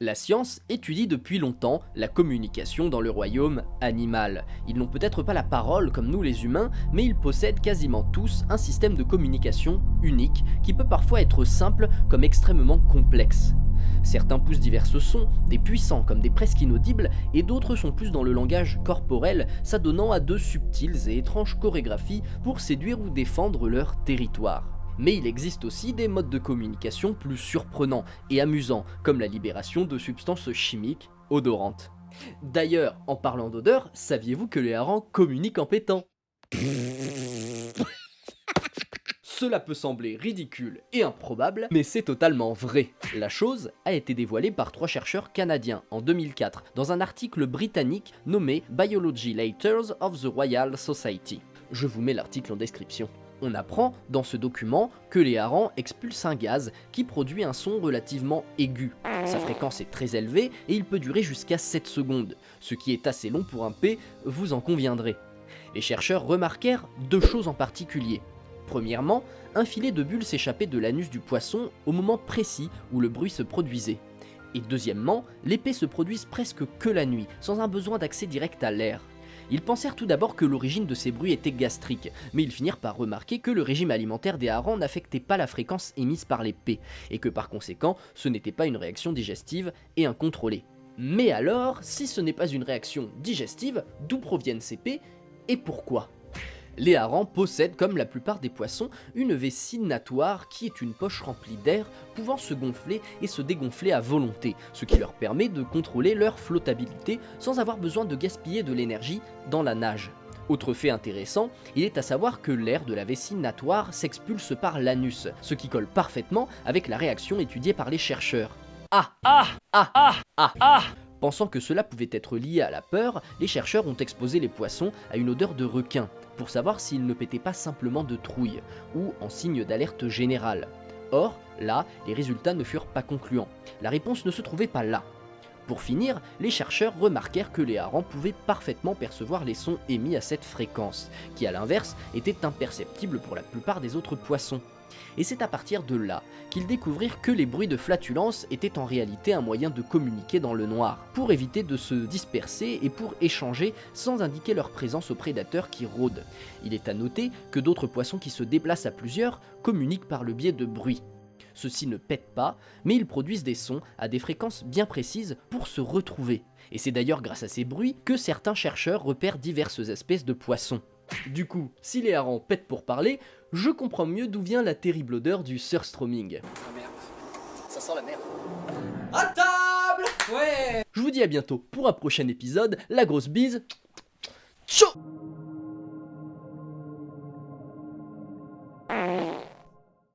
La science étudie depuis longtemps la communication dans le royaume animal. Ils n'ont peut-être pas la parole comme nous les humains, mais ils possèdent quasiment tous un système de communication unique qui peut parfois être simple comme extrêmement complexe. Certains poussent divers sons, des puissants comme des presque inaudibles, et d'autres sont plus dans le langage corporel, s'adonnant à de subtiles et étranges chorégraphies pour séduire ou défendre leur territoire. Mais il existe aussi des modes de communication plus surprenants et amusants, comme la libération de substances chimiques odorantes. D'ailleurs, en parlant d'odeur, saviez-vous que les harengs communiquent en pétant? Cela peut sembler ridicule et improbable, mais c'est totalement vrai. La chose a été dévoilée par 3 chercheurs canadiens en 2004 dans un article britannique nommé Biology Letters of the Royal Society. Je vous mets l'article en description. On apprend dans ce document que les harengs expulsent un gaz qui produit un son relativement aigu. Sa fréquence est très élevée et il peut durer jusqu'à 7 secondes, ce qui est assez long pour un P, vous en conviendrez. Les chercheurs remarquèrent 2 choses en particulier. Premièrement, un filet de bulles s'échappait de l'anus du poisson au moment précis où le bruit se produisait. Et deuxièmement, les P se produisent presque que la nuit, sans un besoin d'accès direct à l'air. Ils pensèrent tout d'abord que l'origine de ces bruits était gastrique, mais ils finirent par remarquer que le régime alimentaire des harengs n'affectait pas la fréquence émise par les P, et que par conséquent, ce n'était pas une réaction digestive et incontrôlée. Mais alors, si ce n'est pas une réaction digestive, d'où proviennent ces P et pourquoi ? Les harengs possèdent, comme la plupart des poissons, une vessie natoire qui est une poche remplie d'air pouvant se gonfler et se dégonfler à volonté, ce qui leur permet de contrôler leur flottabilité sans avoir besoin de gaspiller de l'énergie dans la nage. Autre fait intéressant, il est à savoir que l'air de la vessie natoire s'expulse par l'anus, ce qui colle parfaitement avec la réaction étudiée par les chercheurs. Pensant que cela pouvait être lié à la peur, les chercheurs ont exposé les poissons à une odeur de requin, pour savoir s'ils ne pétaient pas simplement de trouille, ou en signe d'alerte générale. Or, là, les résultats ne furent pas concluants. La réponse ne se trouvait pas là. Pour finir, les chercheurs remarquèrent que les harengs pouvaient parfaitement percevoir les sons émis à cette fréquence, qui à l'inverse étaient imperceptibles pour la plupart des autres poissons. Et c'est à partir de là qu'ils découvrirent que les bruits de flatulence étaient en réalité un moyen de communiquer dans le noir, pour éviter de se disperser et pour échanger sans indiquer leur présence aux prédateurs qui rôdent. Il est à noter que d'autres poissons qui se déplacent à plusieurs communiquent par le biais de bruits. Ceux-ci ne pètent pas, mais ils produisent des sons à des fréquences bien précises pour se retrouver. Et c'est d'ailleurs grâce à ces bruits que certains chercheurs repèrent diverses espèces de poissons. Du coup, si les harengs pètent pour parler, je comprends mieux d'où vient la terrible odeur du surströmming. Ah merde, ça sent la merde. À table! Ouais! Je vous dis à bientôt pour un prochain épisode, la grosse bise. Ciao!